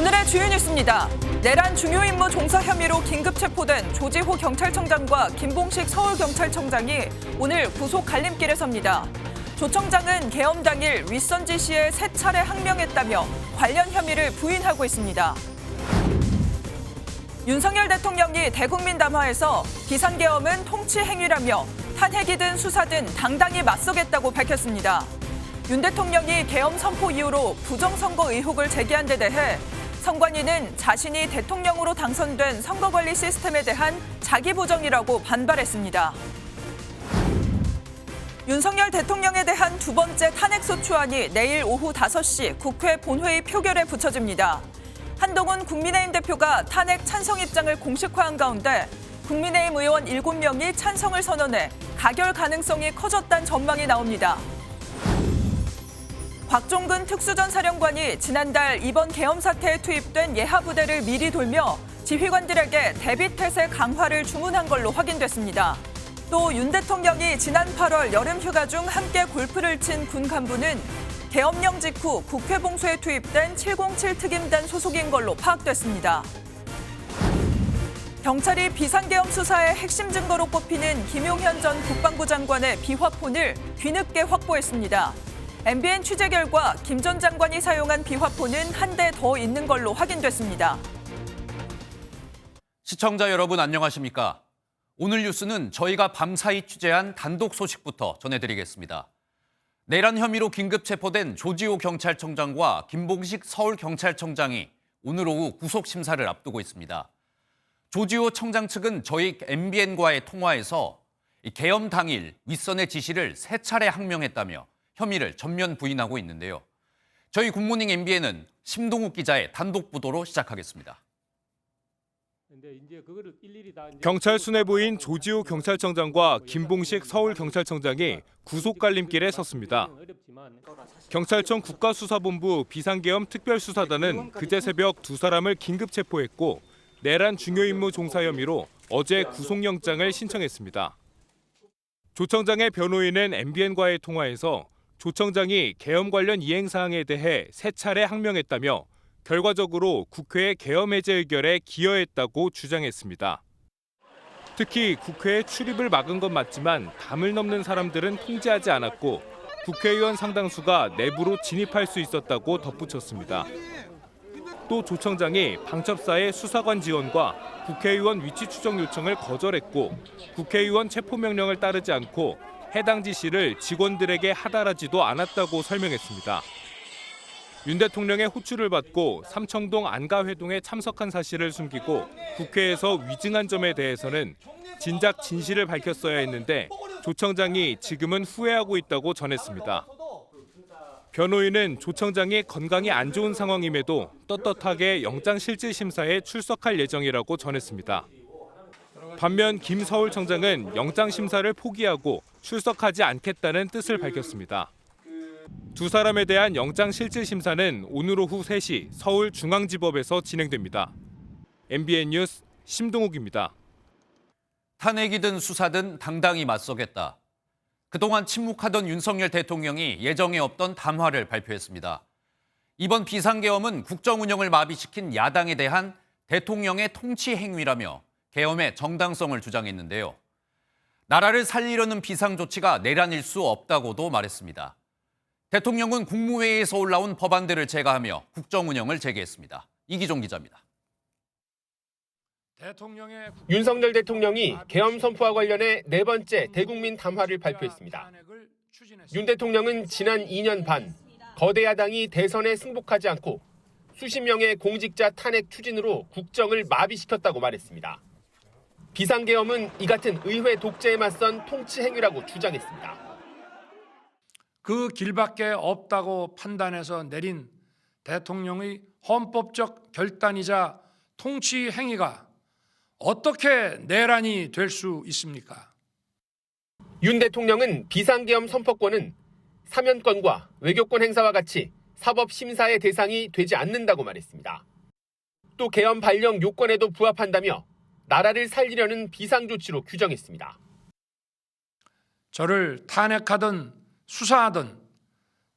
오늘의 주요 뉴스입니다. 내란 중요 임무 종사 혐의로 긴급 체포된 조지호 경찰청장과 김봉식 서울경찰청장이 오늘 구속 갈림길에 섭니다. 조 청장은 계엄 당일 윗선 지시에 3차례 항명했다며 관련 혐의를 부인하고 있습니다. 윤석열 대통령이 대국민 담화에서 비상계엄은 통치 행위라며 탄핵이든 수사든 당당히 맞서겠다고 밝혔습니다. 윤 대통령이 계엄 선포 이후로 부정선거 의혹을 제기한 데 대해 선관위는 자신이 대통령으로 당선된 선거관리 시스템에 대한 자기부정이라고 반발했습니다. 윤석열 대통령에 대한 두 번째 탄핵소추안이 내일 오후 5시 국회 본회의 표결에 붙여집니다. 한동훈 국민의힘 대표가 탄핵 찬성 입장을 공식화한 가운데 국민의힘 의원 7명이 찬성을 선언해 가결 가능성이 커졌다는 전망이 나옵니다. 곽종근 특수전 사령관이 지난달 이번 계엄 사태에 투입된 예하 부대를 미리 돌며 지휘관들에게 대비태세 강화를 주문한 걸로 확인됐습니다. 또 윤 대통령이 지난 8월 여름 휴가 중 함께 골프를 친 군 간부는 계엄령 직후 국회 봉소에 투입된 707 특임단 소속인 걸로 파악됐습니다. 경찰이 비상계엄 수사의 핵심 증거로 꼽히는 김용현 전 국방부 장관의 비화폰을 뒤늦게 확보했습니다. MBN 취재 결과 김 전 장관이 사용한 비화폰은 한 대 더 있는 걸로 확인됐습니다. 시청자 여러분 안녕하십니까? 오늘 뉴스는 저희가 밤사이 취재한 단독 소식부터 전해드리겠습니다. 내란 혐의로 긴급 체포된 조지호 경찰청장과 김봉식 서울경찰청장이 오늘 오후 구속심사를 앞두고 있습니다. 조지호 청장 측은 저희 MBN과의 통화에서 계엄 당일 윗선의 지시를 3차례 항명했다며 혐의를 전면 부인하고 있는데요. 저희 굿모닝 MBN은 심동욱 기자의 단독 보도로 시작하겠습니다. 경찰 수뇌부인 조지호 경찰청장과 김봉식 서울경찰청장이 구속 갈림길에 섰습니다. 경찰청 국가수사본부 비상계엄 특별수사단은 그제 새벽 두 사람을 긴급 체포했고 내란 중요임무 종사 혐의로 어제 구속영장을 신청했습니다. 조 청장의 변호인은 MBN과의 통화에서 조 청장이 계엄 관련 이행사항에 대해 3차례 항명했다며 결과적으로 국회의 계엄 해제 의결에 기여했다고 주장했습니다. 특히 국회에 출입을 막은 건 맞지만 담을 넘는 사람들은 통제하지 않았고 국회의원 상당수가 내부로 진입할 수 있었다고 덧붙였습니다. 또 조 청장이 방첩사의 수사관 지원과 국회의원 위치 추적 요청을 거절했고 국회의원 체포명령을 따르지 않고 해당 지시를 직원들에게 하달하지도 않았다고 설명했습니다. 윤 대통령의 호출을 받고 삼청동 안가회동에 참석한 사실을 숨기고 국회에서 위증한 점에 대해서는 진작 진실을 밝혔어야 했는데 조 청장이 지금은 후회하고 있다고 전했습니다. 변호인은 조 청장이 건강이 안 좋은 상황임에도 떳떳하게 영장실질심사에 출석할 예정이라고 전했습니다. 반면 김 서울청장은 영장심사를 포기하고 출석하지 않겠다는 뜻을 밝혔습니다. 두 사람에 대한 영장실질심사는 오늘 오후 3시 서울중앙지법에서 진행됩니다. MBN 뉴스 심동욱입니다. 탄핵이든 수사든 당당히 맞서겠다. 그동안 침묵하던 윤석열 대통령이 예정에 없던 담화를 발표했습니다. 이번 비상계엄은 국정운영을 마비시킨 야당에 대한 대통령의 통치 행위라며 계엄의 정당성을 주장했는데요. 나라를 살리려는 비상조치가 내란일 수 없다고도 말했습니다. 대통령은 국무회의에서 올라온 법안들을 제거하며 국정운영을 재개했습니다. 이기종 기자입니다. 윤석열 대통령이 계엄 선포와 관련해 4번째 대국민 담화를 발표했습니다. 윤 대통령은 지난 2년 반 거대 야당이 대선에 승복하지 않고 수십 명의 공직자 탄핵 추진으로 국정을 마비시켰다고 말했습니다. 비상계엄은 이 같은 의회 독재에 맞선 통치 행위라고 주장했습니다. 그 길밖에 없다고 판단해서 내린 대통령의 헌법적 결단이자 통치 행위가 어떻게 내란이 될 수 있습니까? 윤 대통령은 비상계엄 선포권은 사면권과 외교권 행사와 같이 사법 심사의 대상이 되지 않는다고 말했습니다. 또 계엄 발령 요건에도 부합한다며 나라를 살리려는 비상조치로 규정했습니다. 저를 탄핵하든 수사하든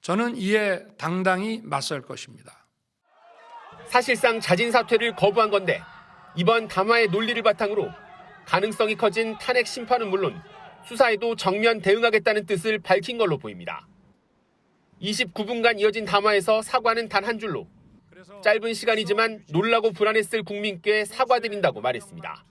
저는 이에 당당히 맞설 것입니다. 사실상 자진 사퇴를 거부한 건데 이번 담화의 논리를 바탕으로 가능성이 커진 탄핵 심판은 물론 수사에도 정면 대응하겠다는 뜻을 밝힌 걸로 보입니다. 29분간 이어진 담화에서 사과는 단 한 줄로 짧은 시간이지만 놀라고 불안했을 국민께 사과드린다고 말했습니다.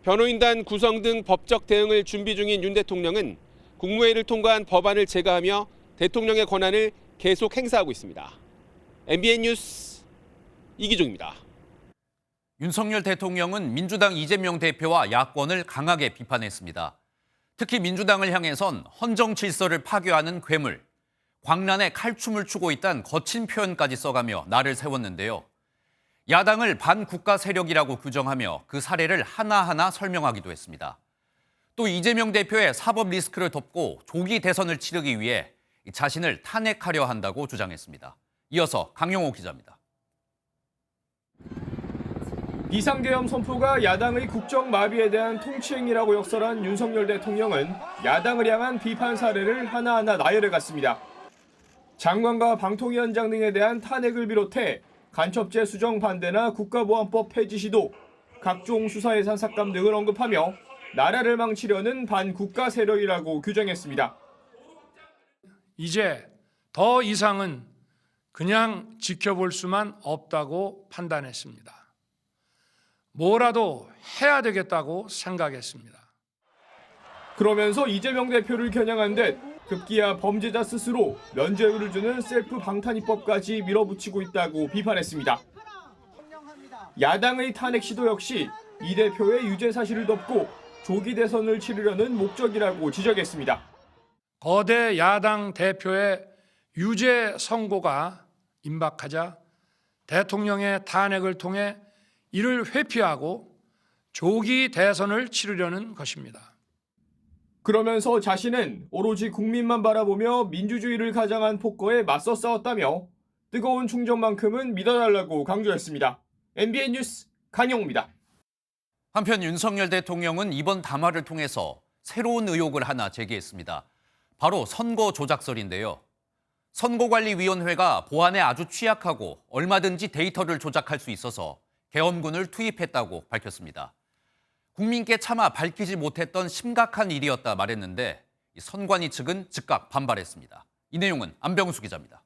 변호인단 구성 등 법적 대응을 준비 중인 윤 대통령은 국무회의를 통과한 법안을 제거하며 대통령의 권한을 계속 행사하고 있습니다. MBN 뉴스 이기종입니다. 윤석열 대통령은 민주당 이재명 대표와 야권을 강하게 비판했습니다. 특히 민주당을 향해선 헌정 질서를 파괴하는 괴물, 광란의 칼춤을 추고 있다는 거친 표현까지 써가며 날을 세웠는데요. 야당을 반국가 세력이라고 규정하며 그 사례를 하나하나 설명하기도 했습니다. 또 이재명 대표의 사법 리스크를 덮고 조기 대선을 치르기 위해 자신을 탄핵하려 한다고 주장했습니다. 이어서 강용호 기자입니다. 비상계엄 선포가 야당의 국정 마비에 대한 통치행위라고 역설한 윤석열 대통령은 야당을 향한 비판 사례를 하나하나 나열해갔습니다. 장관과 방통위원장 등에 대한 탄핵을 비롯해 간첩죄 수정 반대나 국가보안법 폐지 시도, 각종 수사 예산 삭감 등을 언급하며 나라를 망치려는 반국가 세력이라고 규정했습니다. 이제 더 이상은 그냥 지켜볼 수만 없다고 판단했습니다. 뭐라도 해야 되겠다고 생각했습니다. 그러면서 이재명 대표를 겨냥한 듯 급기야 범죄자 스스로 면죄부를 주는 셀프 방탄입법까지 밀어붙이고 있다고 비판했습니다. 야당의 탄핵 시도 역시 이 대표의 유죄 사실을 덮고 조기 대선을 치르려는 목적이라고 지적했습니다. 거대 야당 대표의 유죄 선고가 임박하자 대통령의 탄핵을 통해 이를 회피하고 조기 대선을 치르려는 것입니다. 그러면서 자신은 오로지 국민만 바라보며 민주주의를 가장한 폭거에 맞서 싸웠다며 뜨거운 충정만큼은 믿어달라고 강조했습니다. MBN 뉴스 강용호입니다. 한편 윤석열 대통령은 이번 담화를 통해서 새로운 의혹을 하나 제기했습니다. 바로 선거 조작설인데요. 선거관리위원회가 보안에 아주 취약하고 얼마든지 데이터를 조작할 수 있어서 계엄군을 투입했다고 밝혔습니다. 국민께 차마 밝히지 못했던 심각한 일이었다 말했는데 선관위 측은 즉각 반발했습니다. 이 내용은 안병수 기자입니다.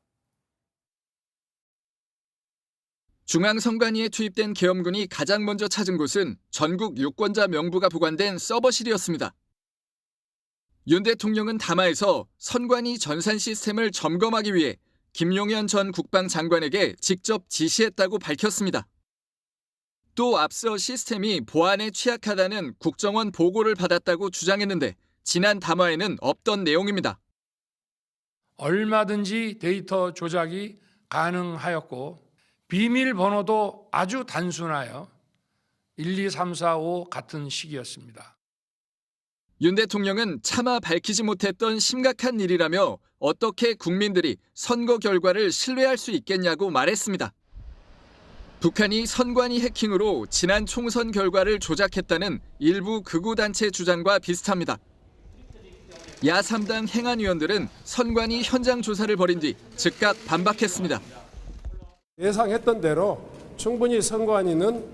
중앙선관위에 투입된 계엄군이 가장 먼저 찾은 곳은 전국 유권자 명부가 보관된 서버실이었습니다. 윤 대통령은 담화에서 선관위 전산 시스템을 점검하기 위해 김용현 전 국방장관에게 직접 지시했다고 밝혔습니다. 또 앞서 시스템이 보안에 취약하다는 국정원 보고를 받았다고 주장했는데 지난 담화에는 없던 내용입니다. 얼마든지 데이터 조작이 가능하였고 비밀번호도 아주 단순하여 1, 2, 3, 4, 5 같은 식이었습니다. 윤 대통령은 차마 밝히지 못했던 심각한 일이라며 어떻게 국민들이 선거 결과를 신뢰할 수 있겠냐고 말했습니다. 북한이 선관위 해킹으로 지난 총선 결과를 조작했다는 일부 극우단체 주장과 비슷합니다. 야3당 행안위원들은 선관위 현장 조사를 벌인 뒤 즉각 반박했습니다. 예상했던 대로 충분히 선관위는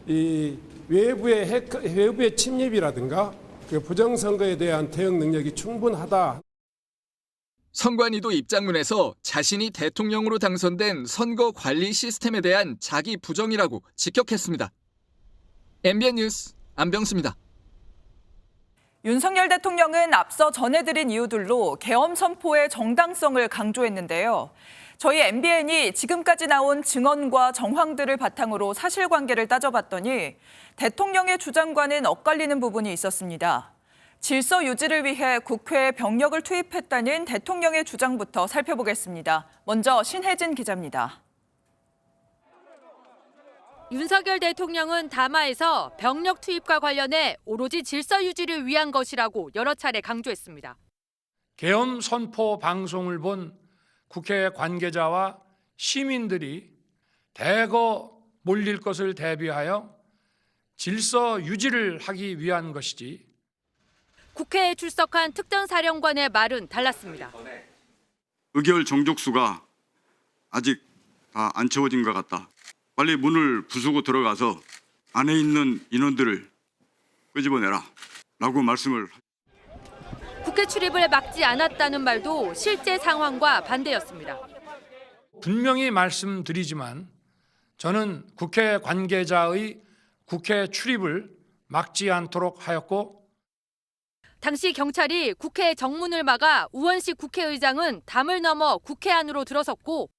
이 외부의 침입이라든가 그 부정선거에 대한 대응 능력이 충분하다. 선관위도 입장문에서 자신이 대통령으로 당선된 선거 관리 시스템에 대한 자기 부정이라고 직격했습니다. MBN 뉴스 안병수입니다. 윤석열 대통령은 앞서 전해드린 이유들로 계엄 선포의 정당성을 강조했는데요. 저희 MBN이 지금까지 나온 증언과 정황들을 바탕으로 사실관계를 따져봤더니 대통령의 주장과는 엇갈리는 부분이 있었습니다. 질서 유지를 위해 국회에 병력을 투입했다는 대통령의 주장부터 살펴보겠습니다. 먼저 신혜진 기자입니다. 윤석열 대통령은 담화에서 병력 투입과 관련해 오로지 질서 유지를 위한 것이라고 여러 차례 강조했습니다. 계엄 선포 방송을 본 국회 관계자와 시민들이 대거 몰릴 것을 대비하여 질서 유지를 하기 위한 것이지 국회에 출석한 특정 사령관의 말은 달랐습니다. 의결 정족수가 아직 다 안 채워진 것 같다. 빨리 문을 부수고 들어가서 안에 있는 인원들을 끄집어내라 라고 말씀을. 국회 출입을 막지 않았다는 말도 실제 상황과 반대였습니다. 분명히 말씀드리지만 저는 국회 관계자의 국회 출입을 막지 않도록 하였고, 당시 경찰이 국회 정문을 막아 우원식 국회의장은 담을 넘어 국회 안으로 들어섰고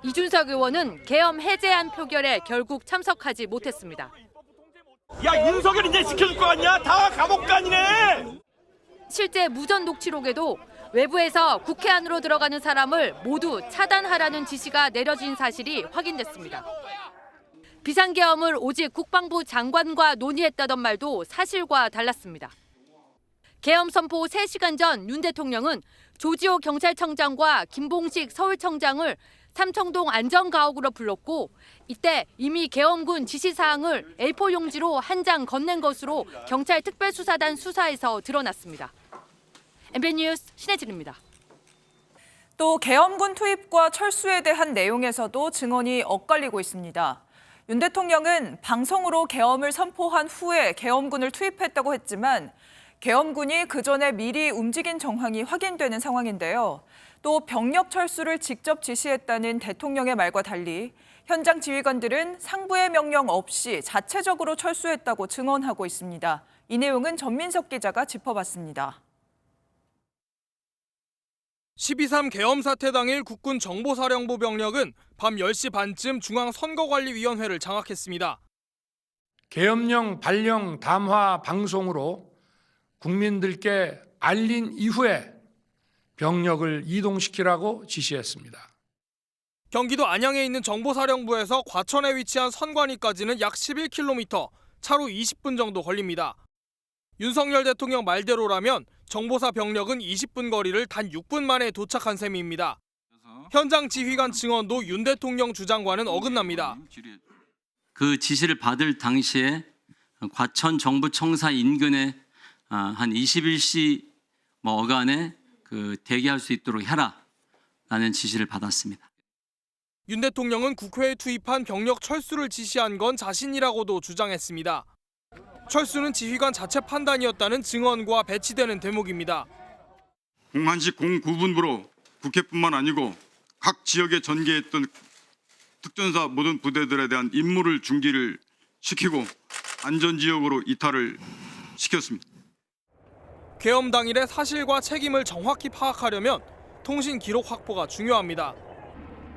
이준석 의원은 계엄 해제안 표결에 결국 참석하지 못했습니다. 야, 윤석열 이제 지켜줄 거 같냐? 다 감옥 간이네. 실제 무전 녹취록에도 외부에서 국회 안으로 들어가는 사람을 모두 차단하라는 지시가 내려진 사실이 확인됐습니다. 비상계엄을 오직 국방부 장관과 논의했다던 말도 사실과 달랐습니다. 계엄 선포 3시간 전 윤 대통령은 조지호 경찰청장과 김봉식 서울청장을 삼청동 안전가옥으로 불렀고 이때 이미 계엄군 지시사항을 A4 용지로 한 장 건넨 것으로 경찰 특별수사단 수사에서 드러났습니다. MBN 뉴스 신혜진입니다. 또 계엄군 투입과 철수에 대한 내용에서도 증언이 엇갈리고 있습니다. 윤 대통령은 방송으로 계엄을 선포한 후에 계엄군을 투입했다고 했지만 계엄군이 그 전에 미리 움직인 정황이 확인되는 상황인데요. 또 병력 철수를 직접 지시했다는 대통령의 말과 달리 현장 지휘관들은 상부의 명령 없이 자체적으로 철수했다고 증언하고 있습니다. 이 내용은 전민석 기자가 짚어봤습니다. 12.3 계엄 사태 당일 국군 정보사령부 병력은 밤 10시 반쯤 중앙선거관리위원회를 장악했습니다. 계엄령 발령 담화 방송으로 국민들께 알린 이후에 병력을 이동시키라고 지시했습니다. 경기도 안양에 있는 정보사령부에서 과천에 위치한 선관위까지는 약 11km, 차로 20분 정도 걸립니다. 윤석열 대통령 말대로라면 정보사 병력은 20분 거리를 단 6분 만에 도착한 셈입니다. 현장 지휘관 증언도 윤 대통령 주장과는 어긋납니다. 그 지시를 받을 당시에 과천 정부청사 인근에 한 21시 어간에 대기할 수 있도록 해라라는 지시를 받았습니다. 윤 대통령은 국회에 투입한 병력 철수를 지시한 건 자신이라고도 주장했습니다. 철수는 지휘관 자체 판단이었다는 증언과 배치되는 대목입니다. 01시 09분부로 국회뿐만 아니고 각 지역에 전개했던 특전사 모든 부대들에 대한 임무를 중지를 시키고 안전지역으로 이탈을 시켰습니다. 계엄 당일의 사실과 책임을 정확히 파악하려면 통신 기록 확보가 중요합니다.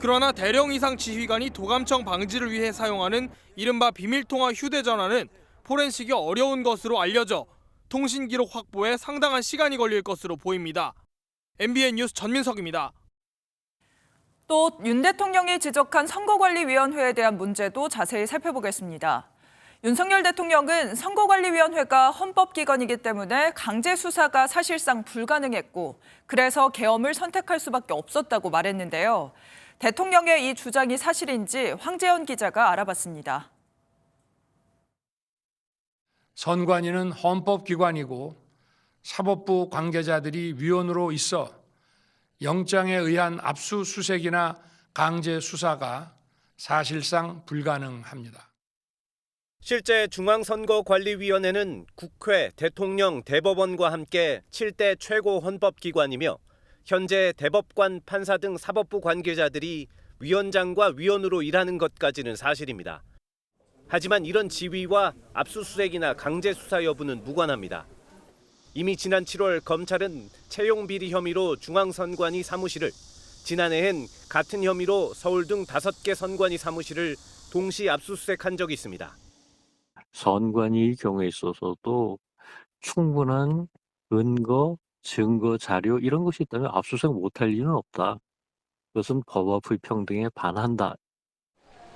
그러나 대령 이상 지휘관이 도감청 방지를 위해 사용하는 이른바 비밀통화 휴대전화는 포렌식이 어려운 것으로 알려져 통신 기록 확보에 상당한 시간이 걸릴 것으로 보입니다. MBN 뉴스 전민석입니다. 또 윤 대통령이 지적한 선거관리위원회에 대한 문제도 자세히 살펴보겠습니다. 윤석열 대통령은 선거관리위원회가 헌법기관이기 때문에 강제 수사가 사실상 불가능했고 그래서 계엄을 선택할 수밖에 없었다고 말했는데요. 대통령의 이 주장이 사실인지 황재현 기자가 알아봤습니다. 선관위는 헌법기관이고 사법부 관계자들이 위원으로 있어 영장에 의한 압수수색이나 강제 수사가 사실상 불가능합니다. 실제 중앙선거관리위원회는 국회, 대통령, 대법원과 함께 7대 최고 헌법기관이며 현재 대법관, 판사 등 사법부 관계자들이 위원장과 위원으로 일하는 것까지는 사실입니다. 하지만 이런 지위와 압수수색이나 강제 수사 여부는 무관합니다. 이미 지난 7월 검찰은 채용 비리 혐의로 중앙선관위 사무실을, 지난해엔 같은 혐의로 서울 등 5개 선관위 사무실을 동시 압수수색한 적이 있습니다. 선관위 경우에 있어서도 충분한 근거, 증거, 자료 이런 것이 있다면 압수수색 못할 리는 없다. 그것은 법과 불평등에 반한다.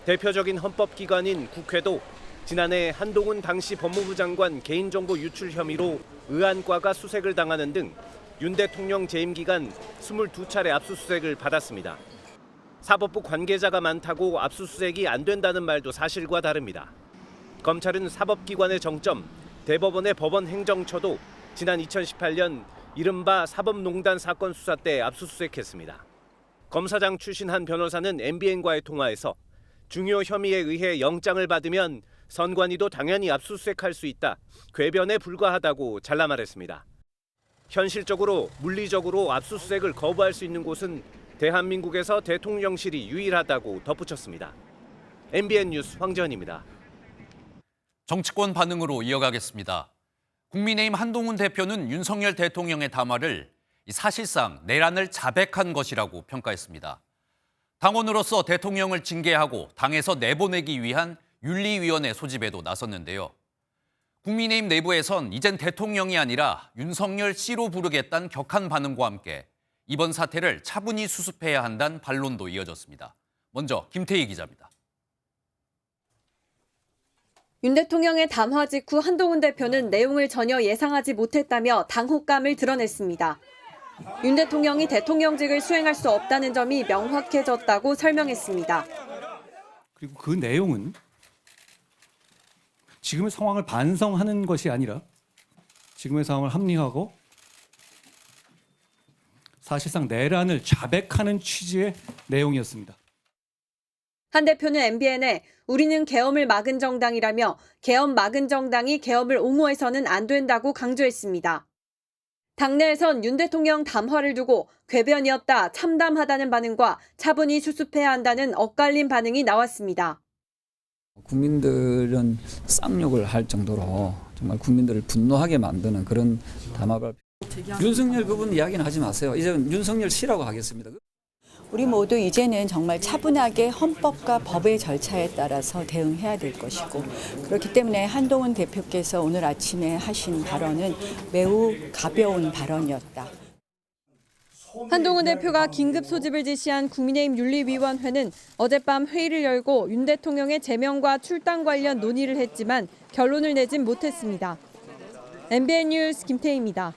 대표적인 헌법기관인 국회도 지난해 한동훈 당시 법무부 장관 개인정보 유출 혐의로 의안과가 수색을 당하는 등 윤 대통령 재임 기간 22차례 압수수색을 받았습니다. 사법부 관계자가 많다고 압수수색이 안 된다는 말도 사실과 다릅니다. 검찰은 사법기관의 정점, 대법원의 법원행정처도 지난 2018년 이른바 사법농단 사건 수사 때 압수수색했습니다. 검사장 출신 한 변호사는 MBN과의 통화에서 중요 혐의에 의해 영장을 받으면 선관위도 당연히 압수수색할 수 있다. 궤변에 불과하다고 잘라 말했습니다. 현실적으로 물리적으로 압수수색을 거부할 수 있는 곳은 대한민국에서 대통령실이 유일하다고 덧붙였습니다. MBN 뉴스 황재현입니다. 정치권 반응으로 이어가겠습니다. 국민의힘 한동훈 대표는 윤석열 대통령의 담화를 사실상 내란을 자백한 것이라고 평가했습니다. 당원으로서 대통령을 징계하고 당에서 내보내기 위한 윤리위원회 소집에도 나섰는데요. 국민의힘 내부에선 이젠 대통령이 아니라 윤석열 씨로 부르겠다는 격한 반응과 함께 이번 사태를 차분히 수습해야 한다는 반론도 이어졌습니다. 먼저 김태희 기자입니다. 윤 대통령의 담화 직후 한동훈 대표는 내용을 전혀 예상하지 못했다며 당혹감을 드러냈습니다. 윤 대통령이 대통령직을 수행할 수 없다는 점이 명확해졌다고 설명했습니다. 그리고 그 내용은 지금의 상황을 반성하는 것이 아니라 지금의 상황을 합리화하고 사실상 내란을 자백하는 취지의 내용이었습니다. 한 대표는 MBN에 우리는 계엄을 막은 정당이라며 계엄 막은 정당이 계엄을 옹호해서는 안 된다고 강조했습니다. 당내에선 윤 대통령 담화를 두고 궤변이었다, 참담하다는 반응과 차분히 수습해야 한다는 엇갈린 반응이 나왔습니다. 국민들은 쌍욕을 할 정도로 정말 국민들을 분노하게 만드는 그런 담화를 윤석열 그분 이야기는 하지 마세요. 이제 윤석열 씨라고 하겠습니다. 우리 모두 이제는 정말 차분하게 헌법과 법의 절차에 따라서 대응해야 될 것이고 그렇기 때문에 한동훈 대표께서 오늘 아침에 하신 발언은 매우 가벼운 발언이었다. 한동훈 대표가 긴급 소집을 지시한 국민의힘 윤리위원회는 어젯밤 회의를 열고 윤 대통령의 제명과 출당 관련 논의를 했지만 결론을 내진 못했습니다. MBN 뉴스 김태희입니다.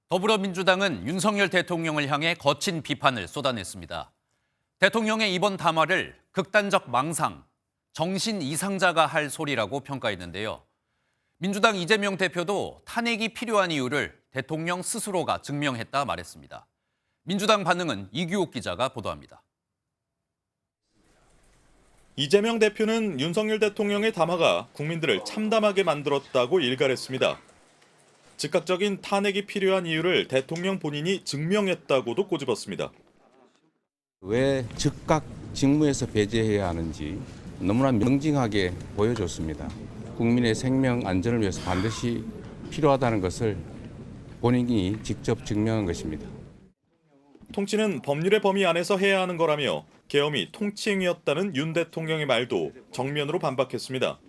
더불어민주당은 윤석열 대통령을 향해 거친 비판을 쏟아냈습니다. 대통령의 이번 담화를 극단적 망상, 정신 이상자가 할 소리라고 평가했는데요. 민주당 이재명 대표도 탄핵이 필요한 이유를 대통령 스스로가 증명했다 말했습니다. 민주당 반응은 이규옥 기자가 보도합니다. 이재명 대표는 윤석열 대통령의 담화가 국민들을 참담하게 만들었다고 일갈했습니다. 즉각적인 탄핵이 필요한 이유를 대통령 본인이 증명했다고도 꼬집었습니다. 왜 즉각 직무에서 배제해야 하는지 너무나 명징하게 보여줬습니다. 국민의 생명 안전을 위해서 반드시 필요하다는 것을 본인이 직접 증명한 것입니다. 통치는 법률의 범위 안에서 해야 하는 거라며 계엄이 통치행위였다는 윤 대통령의 말도 정면으로 반박했습니다.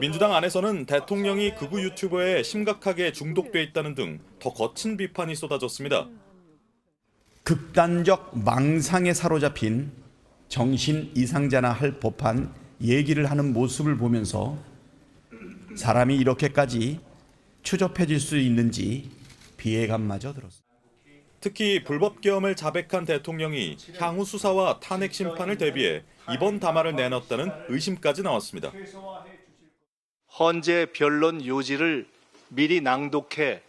민주당 안에서는 대통령이 극우 유튜버에 심각하게 중독돼 있다는 등 더 거친 비판이 쏟아졌습니다. 극단적 망상에 사로잡힌 정신 이상자나 할 법한 얘기를 하는 모습을 보면서 사람이 이렇게까지 추접해질 수 있는지 비애감마저 들었습니다. 특히 불법 계엄을 자백한 대통령이 향후 수사와 탄핵 심판을 대비해 이번 담화를 내놨다는 의심까지 나왔습니다. 헌재 변론 요지를 미리 낭독해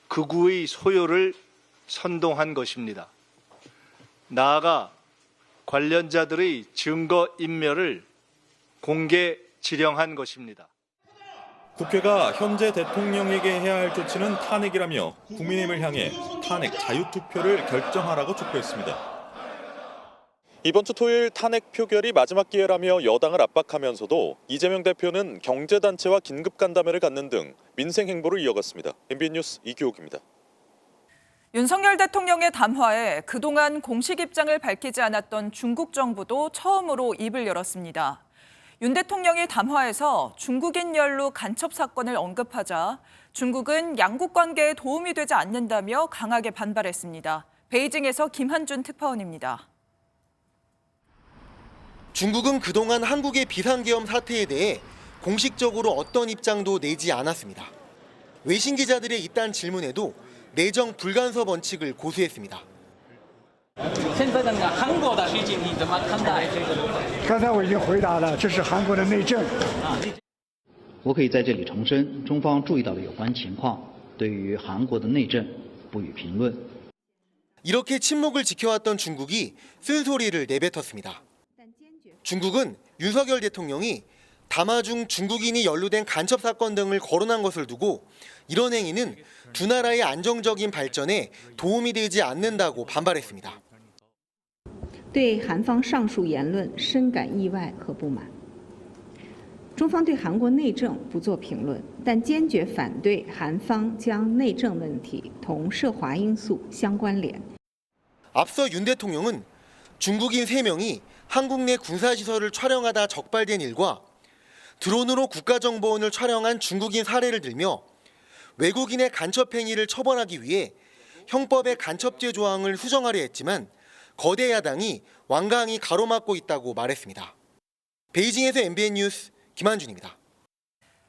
극우의 소요를 선동한 것입니다. 나아가 관련자들의 증거 인멸을 공개 지령한 것입니다. 국회가 현재 대통령에게 해야 할 조치는 탄핵이라며 국민의힘을 향해 탄핵 자유투표를 결정하라고 촉구했습니다. 이번 주 토요일 탄핵 표결이 마지막 기회라며 여당을 압박하면서도 이재명 대표는 경제단체와 긴급간담회를 갖는 등 민생 행보를 이어갔습니다. MBN 뉴스 이규옥입니다. 윤석열 대통령의 담화에 그동안 공식 입장을 밝히지 않았던 중국 정부도 처음으로 입을 열었습니다. 윤 대통령이 담화에서 중국인 연루 간첩 사건을 언급하자 중국은 양국 관계에 도움이 되지 않는다며 강하게 반발했습니다. 베이징에서 김한준 특파원입니다. 중국은 그동안 한국의 비상계엄 사태에 대해 공식적으로 어떤 입장도 내지 않았습니다. 외신 기자들의 이딴 질문에도 내정 불간섭 원칙을 고수했습니다. 现在的韩国的事情你怎么看待？刚才我已经回答了，这是韩国的内政。我可以在这里重申，中方注意到了有关情况，对于韩国的内政不予评论。 이렇게 침묵을 지켜왔던 중국이 쓴소리를 내뱉었습니다. 중국은 윤석열 대통령이 담화 중 중국인이 연루된 간첩 사건 등을 거론한 것을 두고 이런 행위는 두 나라의 안정적인 발전에 도움이 되지 않는다고 반발했습니다. 对韩方上述言论深感意外和不满。中方对韩国内政不做评论，但坚决反对韩方将内政问题同涉华因素相关联。 앞서 윤 대통령은 중국인 3명이 한국 내 군사시설을 촬영하다 적발된 일과 드론으로 국가정보원을 촬영한 중국인 사례를 들며 외국인의 간첩 행위를 처벌하기 위해 형법의 간첩죄 조항을 수정하려 했지만 거대 야당이 완강히 가로막고 있다고 말했습니다. 베이징에서 MBN 뉴스 김한준입니다.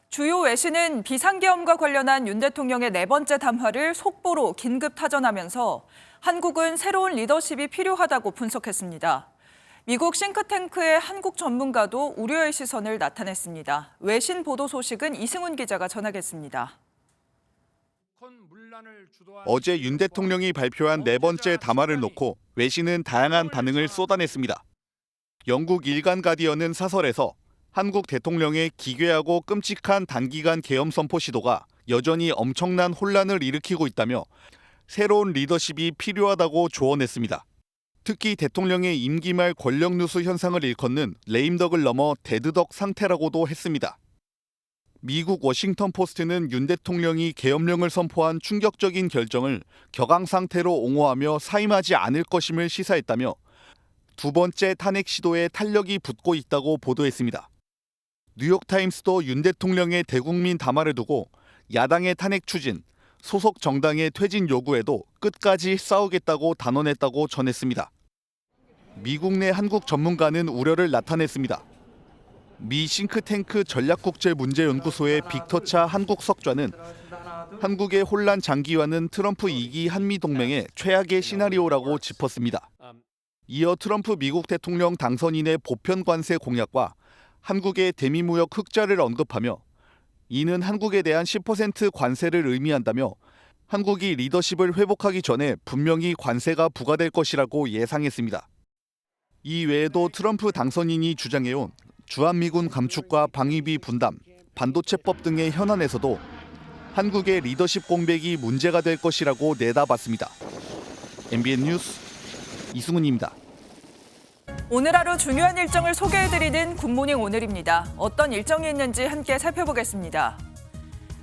주요 외신은 비상계엄과 관련한 윤 대통령의 4번째 담화를 속보로 긴급 타전하면서 한국은 새로운 리더십이 필요하다고 분석했습니다. 미국 싱크탱크의 한국 전문가도 우려의 시선을 나타냈습니다. 외신 보도 소식은 이승훈 기자가 전하겠습니다. 어제 윤 대통령이 발표한 4번째 담화를 놓고 외신은 다양한 반응을 쏟아냈습니다. 영국 일간 가디언은 사설에서 한국 대통령의 기괴하고 끔찍한 단기간 계엄 선포 시도가 여전히 엄청난 혼란을 일으키고 있다며 새로운 리더십이 필요하다고 조언했습니다. 특히 대통령의 임기 말 권력 누수 현상을 일컫는 레임덕을 넘어 데드덕 상태라고도 했습니다. 미국 워싱턴 포스트는 윤 대통령이 계엄령을 선포한 충격적인 결정을 격앙 상태로 옹호하며 사임하지 않을 것임을 시사했다며 두 번째 탄핵 시도에 탄력이 붙고 있다고 보도했습니다. 뉴욕타임스도 윤 대통령의 대국민 담화를 두고 야당의 탄핵 추진, 소속 정당의 퇴진 요구에도 끝까지 싸우겠다고 단언했다고 전했습니다. 미국 내 한국 전문가는 우려를 나타냈습니다. 미 싱크탱크 전략국제문제연구소의 빅터차 한국 석좌는 한국의 혼란 장기화는 트럼프 2기 한미동맹의 최악의 시나리오라고 짚었습니다. 이어 트럼프 미국 대통령 당선인의 보편 관세 공약과 한국의 대미무역 흑자를 언급하며 이는 한국에 대한 10% 관세를 의미한다며 한국이 리더십을 회복하기 전에 분명히 관세가 부과될 것이라고 예상했습니다. 이 외에도 트럼프 당선인이 주장해온 주한미군 감축과 방위비 분담, 반도체법 등의 현안에서도 한국의 리더십 공백이 문제가 될 것이라고 내다봤습니다. MBN 뉴스 이승훈입니다. 오늘 하루 중요한 일정을 소개해드리는 굿모닝 오늘입니다. 어떤 일정이 있는지 함께 살펴보겠습니다.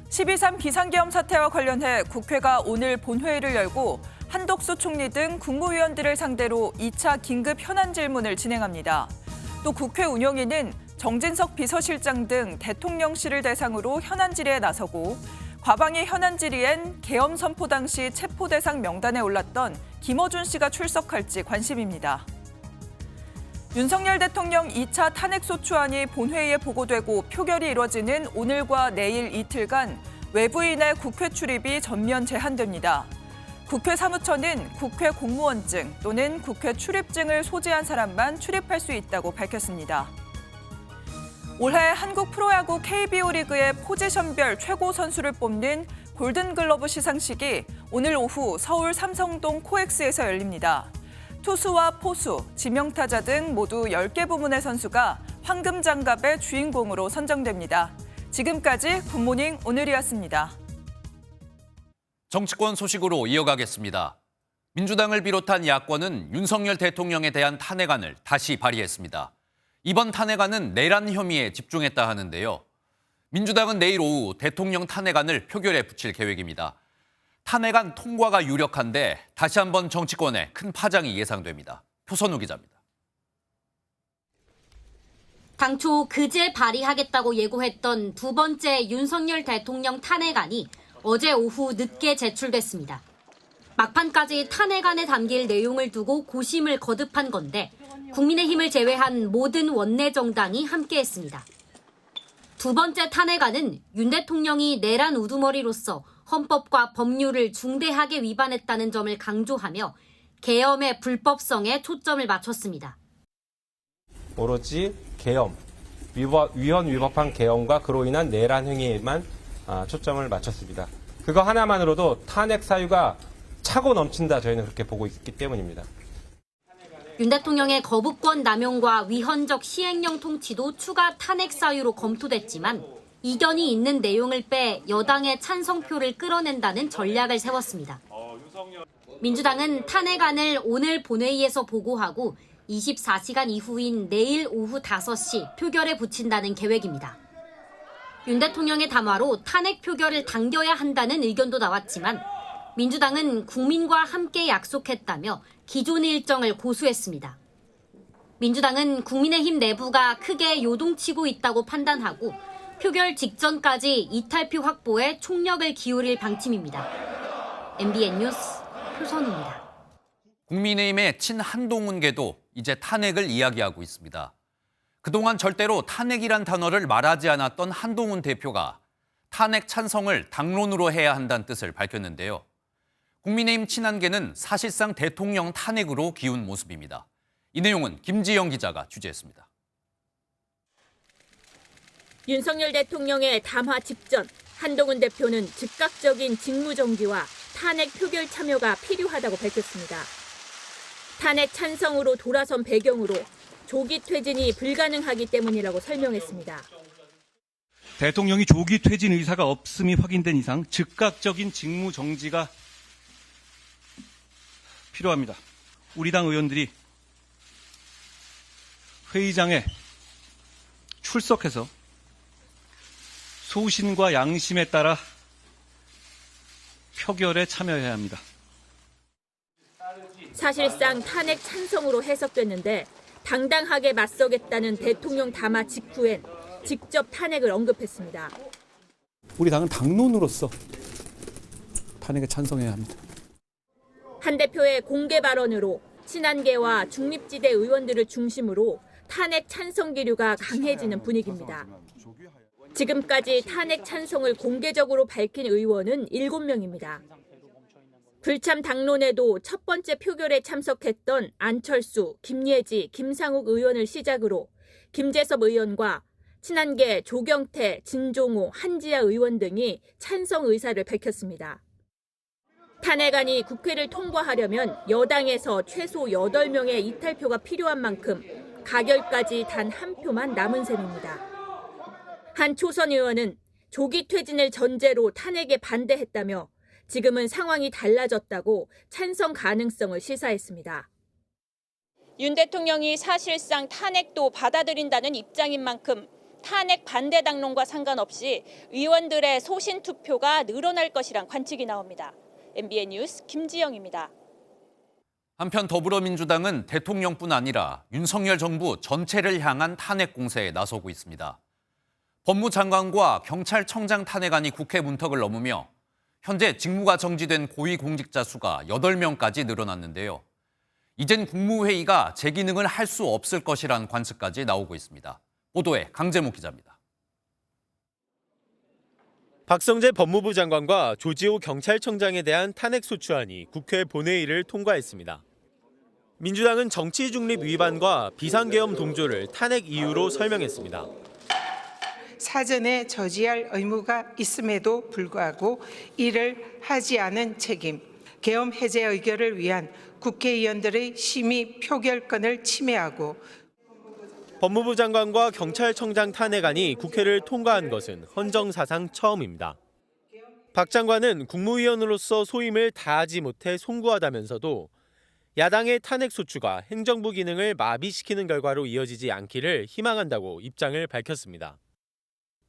12.3 비상계엄 사태와 관련해 국회가 오늘 본회의를 열고 한덕수 총리 등 국무위원들을 상대로 2차 긴급 현안 질문을 진행합니다. 또 국회 운영위는 정진석 비서실장 등 대통령실을 대상으로 현안 질의에 나서고 과방위 현안 질의엔 계엄 선포 당시 체포 대상 명단에 올랐던 김어준 씨가 출석할지 관심입니다. 윤석열 대통령 2차 탄핵소추안이 본회의에 보고되고 표결이 이뤄지는 오늘과 내일 이틀간 외부인의 국회 출입이 전면 제한됩니다. 국회 사무처는 국회 공무원증 또는 국회 출입증을 소지한 사람만 출입할 수 있다고 밝혔습니다. 올해 한국 프로야구 KBO 리그의 포지션별 최고 선수를 뽑는 골든글러브 시상식이 오늘 오후 서울 삼성동 코엑스에서 열립니다. 투수와 포수, 지명타자 등 모두 10개 부문의 선수가 황금 장갑의 주인공으로 선정됩니다. 지금까지 굿모닝 오늘이었습니다. 정치권 소식으로 이어가겠습니다. 민주당을 비롯한 야권은 윤석열 대통령에 대한 탄핵안을 다시 발의했습니다. 이번 탄핵안은 내란 혐의에 집중했다 하는데요. 민주당은 내일 오후 대통령 탄핵안을 표결에 붙일 계획입니다. 탄핵안 통과가 유력한데 다시 한번 정치권에 큰 파장이 예상됩니다. 표선우 기자입니다. 당초 그제 발의하겠다고 예고했던 두 번째 윤석열 대통령 탄핵안이 어제 오후 늦게 제출됐습니다. 막판까지 탄핵안에 담길 내용을 두고 고심을 거듭한 건데 국민의힘을 제외한 모든 원내 정당이 함께했습니다. 두 번째 탄핵안은 윤 대통령이 내란 우두머리로서 헌법과 법률을 중대하게 위반했다는 점을 강조하며 계엄의 불법성에 초점을 맞췄습니다. 오로지 계엄, 위헌 위법한 계엄과 그로 인한 내란 행위에만 초점을 맞췄습니다. 그거 하나만으로도 탄핵 사유가 차고 넘친다 저희는 그렇게 보고 있기 때문입니다. 윤 대통령의 거부권 남용과 위헌적 시행령 통치도 추가 탄핵 사유로 검토됐지만 이견이 있는 내용을 빼 여당의 찬성표를 끌어낸다는 전략을 세웠습니다. 민주당은 탄핵안을 오늘 본회의에서 보고하고 24시간 이후인 내일 오후 5시 표결에 붙인다는 계획입니다. 윤 대통령의 담화로 탄핵 표결을 당겨야 한다는 의견도 나왔지만 민주당은 국민과 함께 약속했다며 기존의 일정을 고수했습니다. 민주당은 국민의힘 내부가 크게 요동치고 있다고 판단하고 표결 직전까지 이탈표 확보에 총력을 기울일 방침입니다. MBN 뉴스 표선우입니다. 국민의힘의 친한동훈계도 이제 탄핵을 이야기하고 있습니다. 그동안 절대로 탄핵이란 단어를 말하지 않았던 한동훈 대표가 탄핵 찬성을 당론으로 해야 한다는 뜻을 밝혔는데요. 국민의힘 친한계는 사실상 대통령 탄핵으로 기운 모습입니다. 이 내용은 김지영 기자가 취재했습니다. 윤석열 대통령의 담화 직전 한동훈 대표는 즉각적인 직무정지와 탄핵 표결 참여가 필요하다고 밝혔습니다. 탄핵 찬성으로 돌아선 배경으로 조기 퇴진이 불가능하기 때문이라고 설명했습니다. 대통령이 조기 퇴진 의사가 없음이 확인된 이상 즉각적인 직무 정지가 필요합니다. 우리 당 의원들이 회의장에 출석해서 소신과 양심에 따라 표결에 참여해야 합니다. 사실상 탄핵 찬성으로 해석됐는데 당당하게 맞서겠다는 대통령 담화 직후엔 직접 탄핵을 언급했습니다. 우리 당은 당론으로서 탄핵에 찬성해야 합니다. 한 대표의 공개 발언으로 친한계와 중립지대 의원들을 중심으로 탄핵 찬성 기류가 강해지는 분위기입니다. 지금까지 탄핵 찬성을 공개적으로 밝힌 의원은 7명입니다. 불참 당론에도 첫 번째 표결에 참석했던 안철수, 김예지, 김상욱 의원을 시작으로 김재섭 의원과 친한계 조경태, 진종호, 한지아 의원 등이 찬성 의사를 밝혔습니다. 탄핵안이 국회를 통과하려면 여당에서 최소 8명의 이탈표가 필요한 만큼 가결까지 단 한 표만 남은 셈입니다. 한 초선 의원은 조기 퇴진을 전제로 탄핵에 반대했다며 지금은 상황이 달라졌다고 찬성 가능성을 시사했습니다. 윤 대통령이 사실상 탄핵도 받아들인다는 입장인 만큼 탄핵 반대 당론과 상관없이 의원들의 소신 투표가 늘어날 것이란 관측이 나옵니다. MBN 뉴스 김지영입니다. 한편 더불어민주당은 대통령뿐 아니라 윤석열 정부 전체를 향한 탄핵 공세에 나서고 있습니다. 법무장관과 경찰청장 탄핵안이 국회 문턱을 넘으며 현재 직무가 정지된 고위공직자 수가 8명까지 늘어났는데요. 이젠 국무회의가 제 기능을 할 수 없을 것이라는 관측까지 나오고 있습니다. 보도에 강재목 기자입니다. 박성재 법무부 장관과 조지호 경찰청장에 대한 탄핵소추안이 국회 본회의를 통과했습니다. 민주당은 정치 중립 위반과 비상계엄 동조를 탄핵 이유로 설명했습니다. 사전에 저지할 의무가 있음에도 불구하고 이를 하지 않은 책임, 계엄 해제 의결을 위한 국회의원들의 심의 표결권을 침해하고 법무부 장관과 경찰청장 탄핵안이 국회를 통과한 것은 헌정사상 처음입니다. 박 장관은 국무위원으로서 소임을 다하지 못해 송구하다면서도 야당의 탄핵소추가 행정부 기능을 마비시키는 결과로 이어지지 않기를 희망한다고 입장을 밝혔습니다.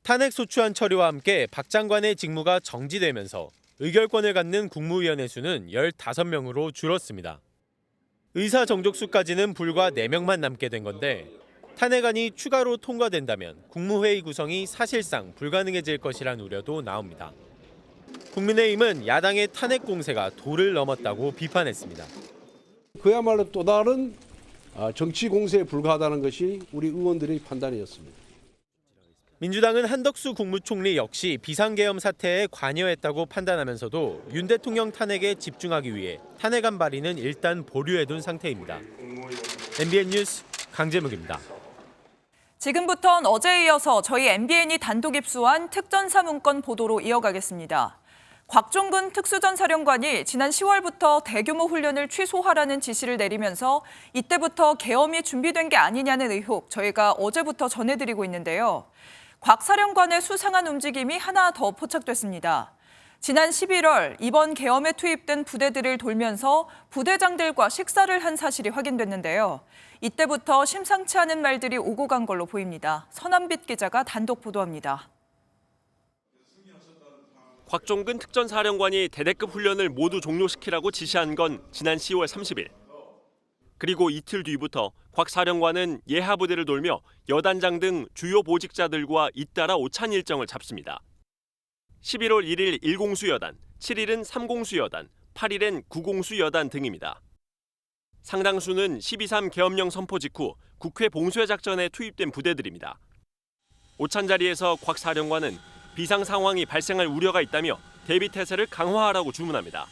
탄핵소추안 처리와 함께 박 장관의 직무가 정지되면서 의결권을 갖는 국무위원의 수는 15명으로 줄었습니다. 의사 정족수까지는 불과 4명만 남게 된 건데 탄핵안이 추가로 통과된다면 국무회의 구성이 사실상 불가능해질 것이란 우려도 나옵니다. 국민의힘은 야당의 탄핵 공세가 도를 넘었다고 비판했습니다. 그야말로 또 다른 정치 공세에 불과하다는 것이 우리 의원들의 판단이었습니다. 민주당은 한덕수 국무총리 역시 비상계엄 사태에 관여했다고 판단하면서도 윤 대통령 탄핵에 집중하기 위해 탄핵안 발의는 일단 보류해둔 상태입니다. MBN 뉴스 강재묵입니다. 지금부턴 어제에 이어서 저희 MBN이 단독 입수한 특전사 문건 보도로 이어가겠습니다. 곽종근 특수전사령관이 지난 10월부터 대규모 훈련을 취소하라는 지시를 내리면서 이때부터 계엄이 준비된 게 아니냐는 의혹 저희가 어제부터 전해드리고 있는데요. 곽 사령관의 수상한 움직임이 하나 더 포착됐습니다. 지난 11월 이번 계엄에 투입된 부대들을 돌면서 부대장들과 식사를 한 사실이 확인됐는데요. 이때부터 심상치 않은 말들이 오고 간 걸로 보입니다. 서남빛 기자가 단독 보도합니다. 곽종근 특전사령관이 대대급 훈련을 모두 종료시키라고 지시한 건 지난 10월 30일. 그리고 이틀 뒤부터 곽 사령관은 예하 부대를 돌며 여단장 등 주요 보직자들과 잇따라 오찬 일정을 잡습니다. 11월 1일 1공수 여단, 7일은 3공수 여단, 8일엔 9공수 여단 등입니다. 상당수는 12.3 계엄령 선포 직후 국회 봉쇄 작전에 투입된 부대들입니다. 오찬 자리에서 곽 사령관은 비상 상황이 발생할 우려가 있다며 대비 태세를 강화하라고 주문합니다.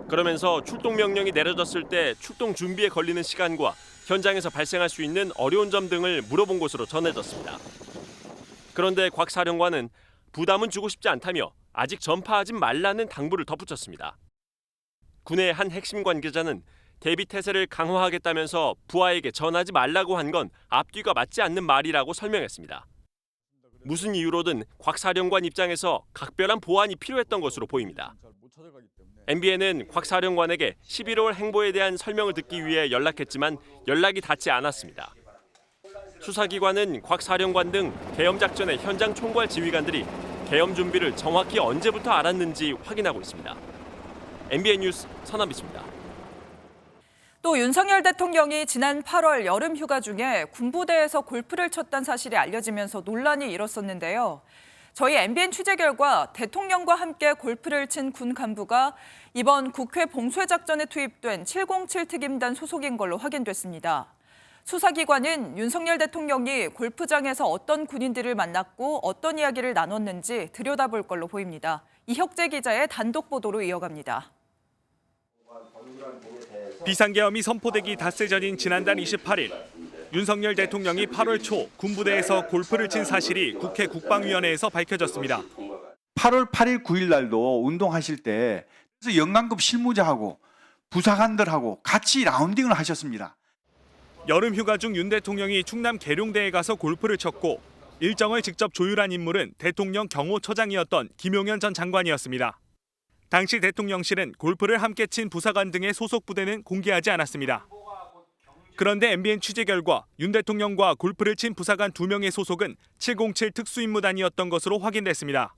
그러면서 출동 명령이 내려졌을 때 출동 준비에 걸리는 시간과 현장에서 발생할 수 있는 어려운 점 등을 물어본 것으로 전해졌습니다. 그런데 곽 사령관은 부담은 주고 싶지 않다며 아직 전파하지 말라는 당부를 덧붙였습니다. 군의 한 핵심 관계자는 대비 태세를 강화하겠다면서 부하에게 전하지 말라고 한 건 앞뒤가 맞지 않는 말이라고 설명했습니다. 무슨 이유로든 곽 사령관 입장에서 각별한 보완이 필요했던 것으로 보입니다. MBN은 곽 사령관에게 11월 행보에 대한 설명을 듣기 위해 연락했지만 연락이 닿지 않았습니다. 수사기관은 곽 사령관 등 계엄 작전의 현장 총괄 지휘관들이 계엄 준비를 정확히 언제부터 알았는지 확인하고 있습니다. MBN 뉴스 서남빛입니다. 또 윤석열 대통령이 지난 8월 여름 휴가 중에 군부대에서 골프를 쳤다는 사실이 알려지면서 논란이 일었었는데요. 저희 MBN 취재 결과 대통령과 함께 골프를 친 군 간부가 이번 국회 봉쇄 작전에 투입된 707 특임단 소속인 걸로 확인됐습니다. 수사기관은 윤석열 대통령이 골프장에서 어떤 군인들을 만났고 어떤 이야기를 나눴는지 들여다볼 걸로 보입니다. 이혁재 기자의 단독 보도로 이어갑니다. 비상계엄이 선포되기 닷새 전인 지난달 28일 윤석열 대통령이 8월 초 군부대에서 골프를 친 사실이 국회 국방위원회에서 밝혀졌습니다. 8월 8일 9일 날도 운동하실 때 영관급 실무자하고 부사관들하고 같이 라운딩을 하셨습니다. 여름 휴가 중 윤 대통령이 충남 계룡대에 가서 골프를 쳤고 일정을 직접 조율한 인물은 대통령 경호처장이었던 김용현 전 장관이었습니다. 당시 대통령실은 골프를 함께 친 부사관 등의 소속 부대는 공개하지 않았습니다. 그런데 MBN 취재 결과 윤 대통령과 골프를 친 부사관 2명의 소속은 707 특수임무단이었던 것으로 확인됐습니다.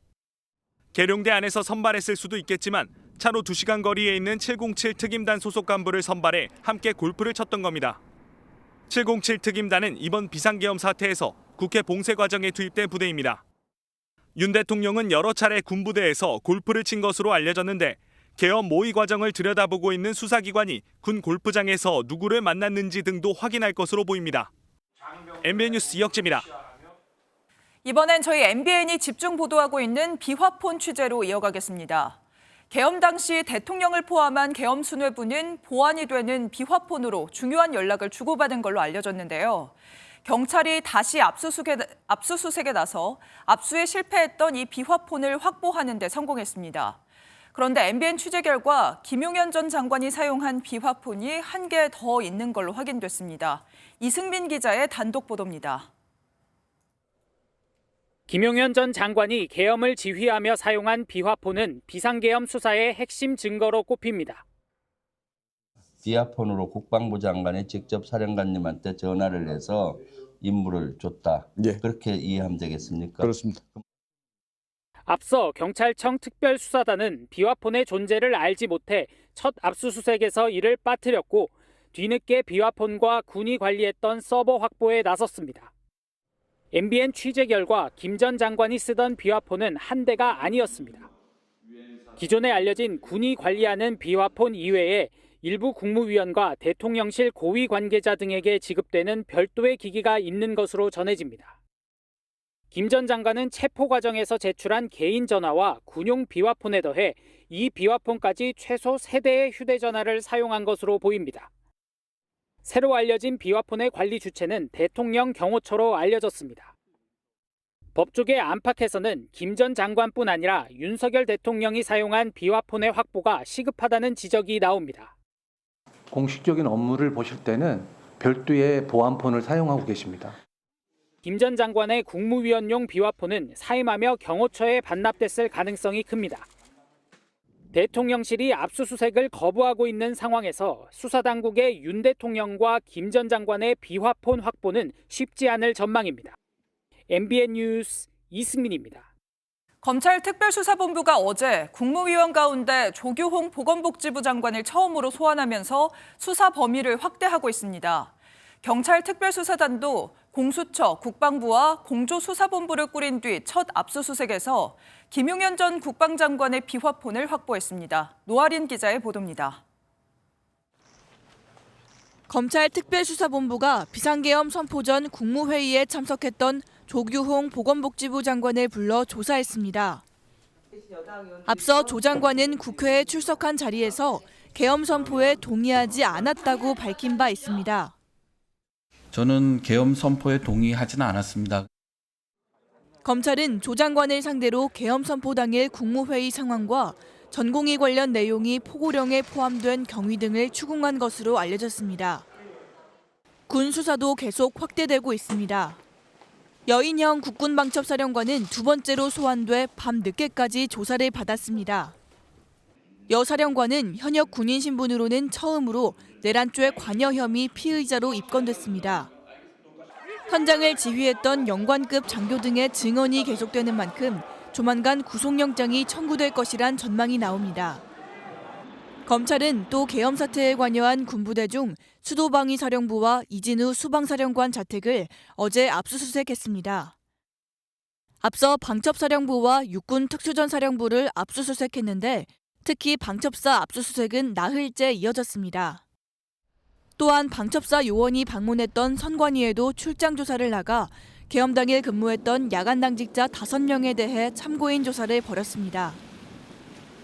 계룡대 안에서 선발했을 수도 있겠지만 차로 2시간 거리에 있는 707 특임단 소속 간부를 선발해 함께 골프를 쳤던 겁니다. 707 특임단은 이번 비상계엄 사태에서 국회 봉쇄 과정에 투입된 부대입니다. 윤 대통령은 여러 차례 군부대에서 골프를 친 것으로 알려졌는데 계엄 모의 과정을 들여다보고 있는 수사기관이 군 골프장에서 누구를 만났는지 등도 확인할 것으로 보입니다. MBN 뉴스 이혁재입니다. 이번엔 저희 MBN이 집중 보도하고 있는 비화폰 취재로 이어가겠습니다. 계엄 당시 대통령을 포함한 계엄 수뇌부는 보안이 되는 비화폰으로 중요한 연락을 주고받은 걸로 알려졌는데요. 경찰이 다시 압수수색에 나서 압수에 실패했던 이 비화폰을 확보하는 데 성공했습니다. 그런데 MBN 취재 결과 김용현 전 장관이 사용한 비화폰이 1개 더 있는 걸로 확인됐습니다. 이승민 기자의 단독 보도입니다. 김용현 전 장관이 계엄을 지휘하며 사용한 비화폰은 비상계엄 수사의 핵심 증거로 꼽힙니다. 비화폰으로 국방부 장관이 직접 사령관님한테 전화를 해서 임무를 줬다. 예. 그렇게 이해하면 되겠습니까? 그렇습니다. 앞서 경찰청 특별수사단은 비화폰의 존재를 알지 못해 첫 압수수색에서 이를 빠뜨렸고 뒤늦게 비화폰과 군이 관리했던 서버 확보에 나섰습니다. MBN 취재 결과 김 전 장관이 쓰던 비화폰은 한 대가 아니었습니다. 기존에 알려진 군이 관리하는 비화폰 이외에 일부 국무위원과 대통령실 고위 관계자 등에게 지급되는 별도의 기기가 있는 것으로 전해집니다. 김 전 장관은 체포 과정에서 제출한 개인 전화와 군용 비화폰에 더해 이 비화폰까지 최소 3대의 휴대전화를 사용한 것으로 보입니다. 새로 알려진 비화폰의 관리 주체는 대통령 경호처로 알려졌습니다. 법조계 안팎에서는 김 전 장관뿐 아니라 윤석열 대통령이 사용한 비화폰의 확보가 시급하다는 지적이 나옵니다. 공식적인 업무를 보실 때는 별도의 보안폰을 사용하고 계십니다. 김 전 장관의 국무위원용 비화폰은 사임하며 경호처에 반납됐을 가능성이 큽니다. 대통령실이 압수수색을 거부하고 있는 상황에서 수사당국의 윤 대통령과 김 전 장관의 비화폰 확보는 쉽지 않을 전망입니다. MBN 뉴스 이승민입니다. 검찰 특별수사본부가 어제 국무위원 가운데 조규홍 보건복지부 장관을 처음으로 소환하면서 수사 범위를 확대하고 있습니다. 경찰 특별수사단도 공수처, 국방부와 공조수사본부를 꾸린 뒤 첫 압수수색에서 김용현 전 국방장관의 비화폰을 확보했습니다. 노아린 기자의 보도입니다. 검찰 특별수사본부가 비상계엄 선포 전 국무회의에 참석했던 조규홍 보건복지부 장관을 불러 조사했습니다. 앞서 조 장관은 국회에 출석한 자리에서 계엄 선포에 동의하지 않았다고 밝힌 바 있습니다. 저는 계엄 선포에 동의하지는 않았습니다. 검찰은 조 장관을 상대로 계엄 선포 당일 국무회의 상황과 전공의 관련 내용이 포고령에 포함된 경위 등을 추궁한 것으로 알려졌습니다. 군 수사도 계속 확대되고 있습니다. 여인형 국군방첩사령관은 두 번째로 소환돼 밤 늦게까지 조사를 받았습니다. 여 사령관은 현역 군인 신분으로는 처음으로 내란죄 관여 혐의 피의자로 입건됐습니다. 현장을 지휘했던 영관급 장교 등의 증언이 계속되는 만큼 조만간 구속영장이 청구될 것이란 전망이 나옵니다. 검찰은 또 계엄 사태에 관여한 군부대 중 수도방위사령부와 이진우 수방사령관 자택을 어제 압수수색했습니다. 앞서 방첩사령부와 육군특수전사령부를 압수수색했는데 특히 방첩사 압수수색은 나흘째 이어졌습니다. 또한 방첩사 요원이 방문했던 선관위에도 출장 조사를 나가 계엄 당일 근무했던 야간 당직자 5명에 대해 참고인 조사를 벌였습니다.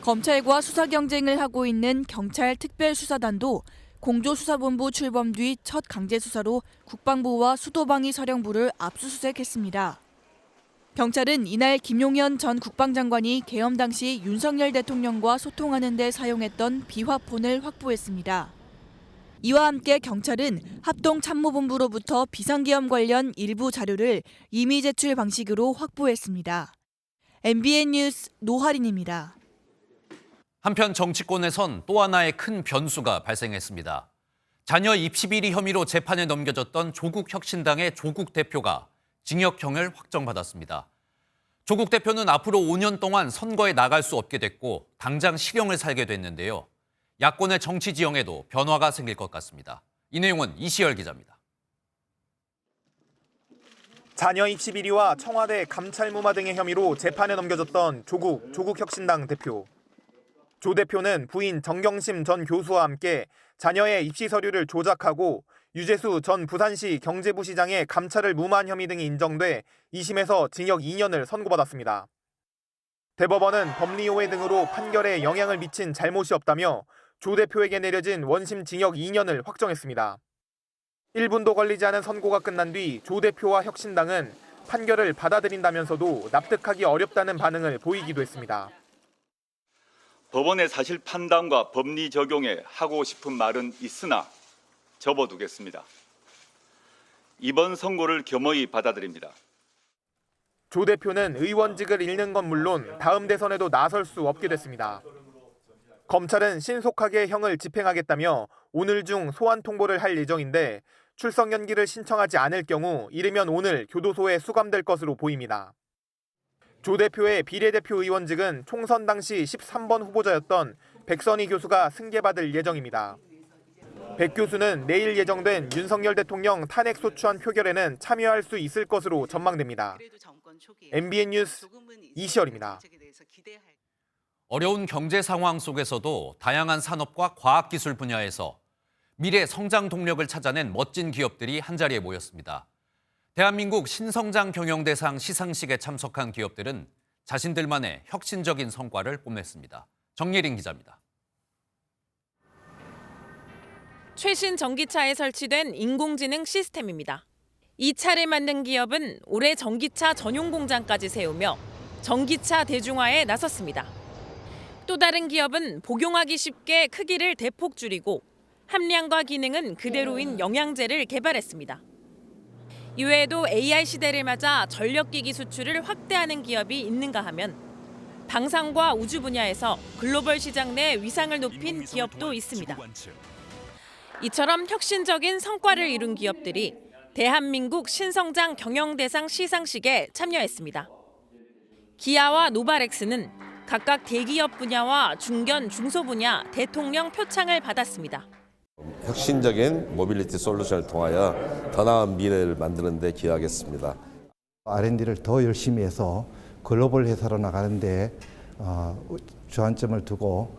검찰과 수사 경쟁을 하고 있는 경찰 특별수사단도 공조수사본부 출범 뒤 첫 강제수사로 국방부와 수도방위사령부를 압수수색했습니다. 경찰은 이날 김용현 전 국방장관이 계엄 당시 윤석열 대통령과 소통하는 데 사용했던 비화폰을 확보했습니다. 이와 함께 경찰은 합동참모본부로부터 비상계엄 관련 일부 자료를 임의 제출 방식으로 확보했습니다. MBN 뉴스 노하린입니다. 한편 정치권에선 또 하나의 큰 변수가 발생했습니다. 자녀 입시 비리 혐의로 재판에 넘겨졌던 조국혁신당의 조국 대표가 징역형을 확정받았습니다. 조국 대표는 앞으로 5년 동안 선거에 나갈 수 없게 됐고 당장 실형을 살게 됐는데요. 야권의 정치 지형에도 변화가 생길 것 같습니다. 이 내용은 이시열 기자입니다. 자녀 입시 비리와 청와대 감찰 무마 등의 혐의로 재판에 넘겨졌던 조국혁신당 대표. 조 대표는 부인 정경심 전 교수와 함께 자녀의 입시 서류를 조작하고 유재수 전 부산시 경제부시장의 감찰을 무마한 혐의 등이 인정돼 2심에서 징역 2년을 선고받았습니다. 대법원은 법리오해 등으로 판결에 영향을 미친 잘못이 없다며 조 대표에게 내려진 원심 징역 2년을 확정했습니다. 1분도 걸리지 않은 선고가 끝난 뒤 조 대표와 혁신당은 판결을 받아들인다면서도 납득하기 어렵다는 반응을 보이기도 했습니다. 법원의 사실 판단과 법리 적용에 하고 싶은 말은 있으나 접어두겠습니다. 이번 선고를 겸허히 받아들입니다. 조 대표는 의원직을 잃는 건 물론 다음 대선에도 나설 수 없게 됐습니다. 검찰은 신속하게 형을 집행하겠다며 오늘 중 소환 통보를 할 예정인데 출석 연기를 신청하지 않을 경우 이르면 오늘 교도소에 수감될 것으로 보입니다. 조 대표의 비례대표 의원직은 총선 당시 13번 후보자였던 백선희 교수가 승계받을 예정입니다. 백 교수는 내일 예정된 윤석열 대통령 탄핵 소추안 표결에는 참여할 수 있을 것으로 전망됩니다. MBN 뉴스 이시열입니다. 어려운 경제 상황 속에서도 다양한 산업과 과학기술 분야에서 미래 성장 동력을 찾아낸 멋진 기업들이 한자리에 모였습니다. 대한민국 신성장 경영대상 시상식에 참석한 기업들은 자신들만의 혁신적인 성과를 뽐냈습니다. 정예린 기자입니다. 최신 전기차에 설치된 인공지능 시스템입니다. 이 차를 만든 기업은 올해 전기차 전용 공장까지 세우며 전기차 대중화에 나섰습니다. 또 다른 기업은 복용하기 쉽게 크기를 대폭 줄이고 함량과 기능은 그대로인 영양제를 개발했습니다. 이외에도 AI 시대를 맞아 전력기기 수출을 확대하는 기업이 있는가 하면 방산과 우주 분야에서 글로벌 시장 내 위상을 높인 기업도 있습니다. 이처럼 혁신적인 성과를 이룬 기업들이 대한민국 신성장 경영대상 시상식에 참여했습니다. 기아와 노바렉스는 각각 대기업 분야와 중견, 중소 분야 대통령 표창을 받았습니다. 혁신적인 모빌리티 솔루션을 통하여 더 나은 미래를 만드는 데 기여하겠습니다. R&D를 더 열심히 해서 글로벌 회사로 나가는 데 주안점을 두고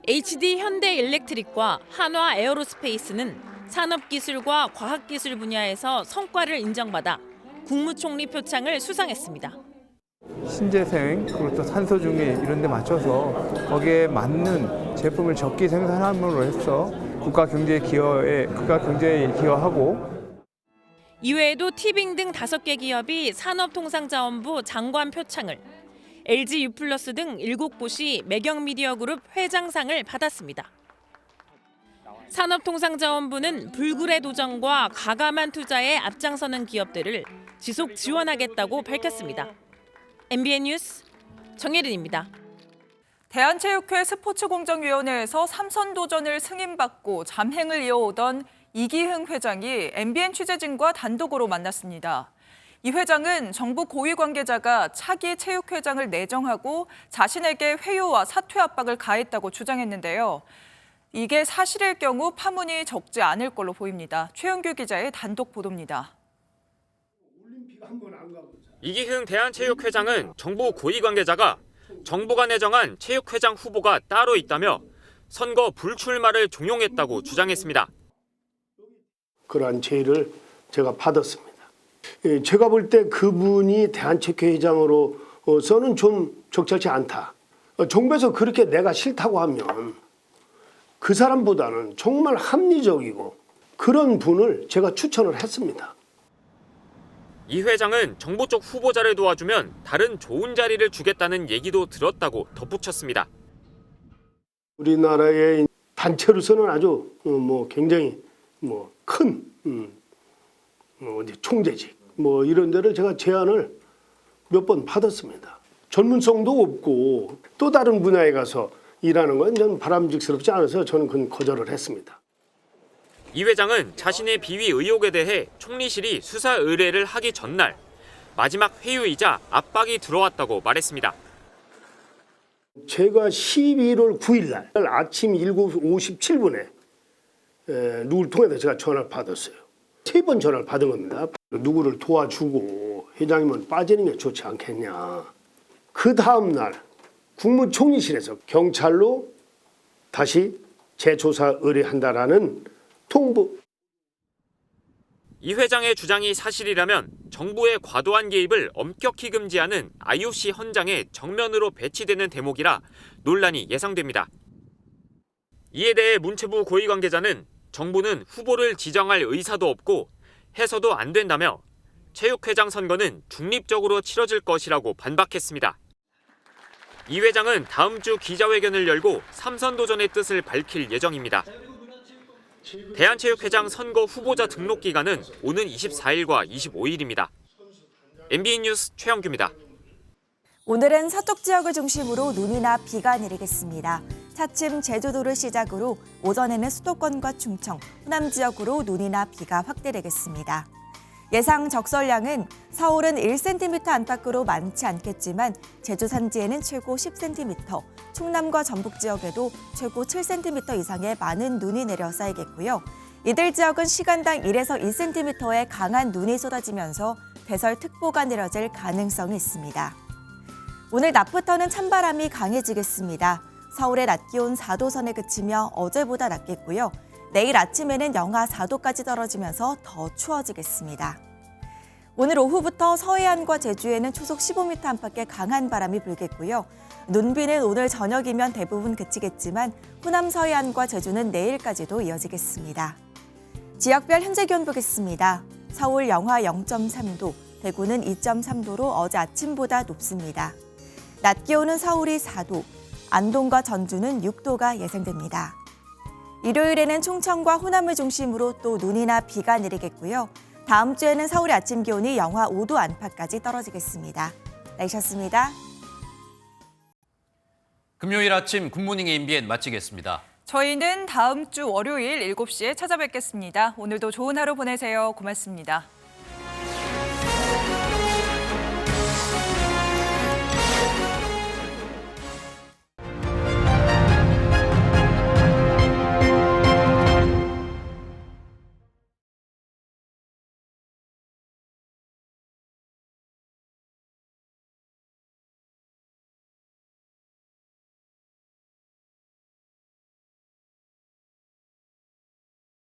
HD 현대일렉트릭과 한화 에어로스페이스는 산업기술과 과학기술 분야에서 성과를 인정받아 국무총리 표창을 수상했습니다. 신재생 그리고 또 산소 중립 이런 데 맞춰서 거기에 맞는 제품을 적게 생산함으로 해서 국가 경제에 기여하고 이외에도 티빙 등 5개 기업이 산업통상자원부 장관 표창을, LG U+ 등 7곳이 매경미디어그룹 회장상을 받았습니다. 산업통상자원부는 불굴의 도전과 과감한 투자에 앞장서는 기업들을 지속 지원하겠다고 밝혔습니다. MBN 뉴스 정혜린입니다. 대한체육회 스포츠공정위원회에서 3선 도전을 승인받고 잠행을 이어오던 이기흥 회장이 MBN 취재진과 단독으로 만났습니다. 이 회장은 정부 고위 관계자가 차기 체육회장을 내정하고 자신에게 회유와 사퇴 압박을 가했다고 주장했는데요. 이게 사실일 경우 파문이 적지 않을 걸로 보입니다. 최영규 기자의 단독 보도입니다. 이기흥 대한체육회장은 정부 고위 관계자가 정부가 내정한 체육회장 후보가 따로 있다며 선거 불출마를 종용했다고 주장했습니다. 그러한 제의를 제가 받았습니다. 제가 볼 때 그분이 대한체육회장으로서는 좀 적절치 않다. 정부에서 그렇게 내가 싫다고 하면 그 사람보다는 정말 합리적이고 그런 분을 제가 추천을 했습니다. 이 회장은 정부 쪽 후보자를 도와주면 다른 좋은 자리를 주겠다는 얘기도 들었다고 덧붙였습니다. 우리나라의 단체로서는 아주 굉장히 큰 총재직 이런 데를 제가 제안을 몇 번 받았습니다. 전문성도 없고 또 다른 분야에 가서 일하는 건 전 바람직스럽지 않아서 저는 그건 거절을 했습니다. 이 회장은 자신의 비위 의혹에 대해 총리실이 수사 의뢰를 하기 전날 마지막 회유이자 압박이 들어왔다고 말했습니다. 제가 11월 9일 날 아침 7시 57분에 누구를 통해서 제가 전화를 받았어요. 3번 전화를 받은 겁니다. 누구를 도와주고 회장님은 빠지는 게 좋지 않겠냐. 그 다음 날 국무총리실에서 경찰로 다시 재조사 의뢰한다라는 통보. 이 회장의 주장이 사실이라면 정부의 과도한 개입을 엄격히 금지하는 IOC 헌장에 정면으로 배치되는 대목이라 논란이 예상됩니다. 이에 대해 문체부 고위 관계자는 정부는 후보를 지정할 의사도 없고 해서도 안 된다며 체육회장 선거는 중립적으로 치러질 것이라고 반박했습니다. 이 회장은 다음 주 기자회견을 열고 3선 도전의 뜻을 밝힐 예정입니다. 대한체육회장 선거 후보자 등록 기간은 오는 24일과 25일입니다. MBN 뉴스 최영규입니다. 오늘은 서쪽 지역을 중심으로 눈이나 비가 내리겠습니다. 차츰 제주도를 시작으로 오전에는 수도권과 충청, 호남 지역으로 눈이나 비가 확대되겠습니다. 예상 적설량은 서울은 1cm 안팎으로 많지 않겠지만 제주 산지에는 최고 10cm, 충남과 전북 지역에도 최고 7cm 이상의 많은 눈이 내려 쌓이겠고요. 이들 지역은 시간당 1에서 2cm의 강한 눈이 쏟아지면서 대설특보가 내려질 가능성이 있습니다. 오늘 낮부터는 찬바람이 강해지겠습니다. 서울의 낮 기온 4도 선에 그치며 어제보다 낮겠고요. 내일 아침에는 영하 4도까지 떨어지면서 더 추워지겠습니다. 오늘 오후부터 서해안과 제주에는 초속 15m 안팎의 강한 바람이 불겠고요. 눈비는 오늘 저녁이면 대부분 그치겠지만 호남 서해안과 제주는 내일까지도 이어지겠습니다. 지역별 현재 기온 보겠습니다. 서울 영하 0.3도, 대구는 2.3도로 어제 아침보다 높습니다. 낮 기온은 서울이 4도, 안동과 전주는 6도가 예상됩니다. 일요일에는 충청과 호남을 중심으로 또 눈이나 비가 내리겠고요. 다음 주에는 서울의 아침 기온이 영하 5도 안팎까지 떨어지겠습니다. 날씨였습니다. 금요일 아침 굿모닝 AMBN 마치겠습니다. 저희는 다음 주 월요일 7시에 찾아뵙겠습니다. 오늘도 좋은 하루 보내세요. 고맙습니다.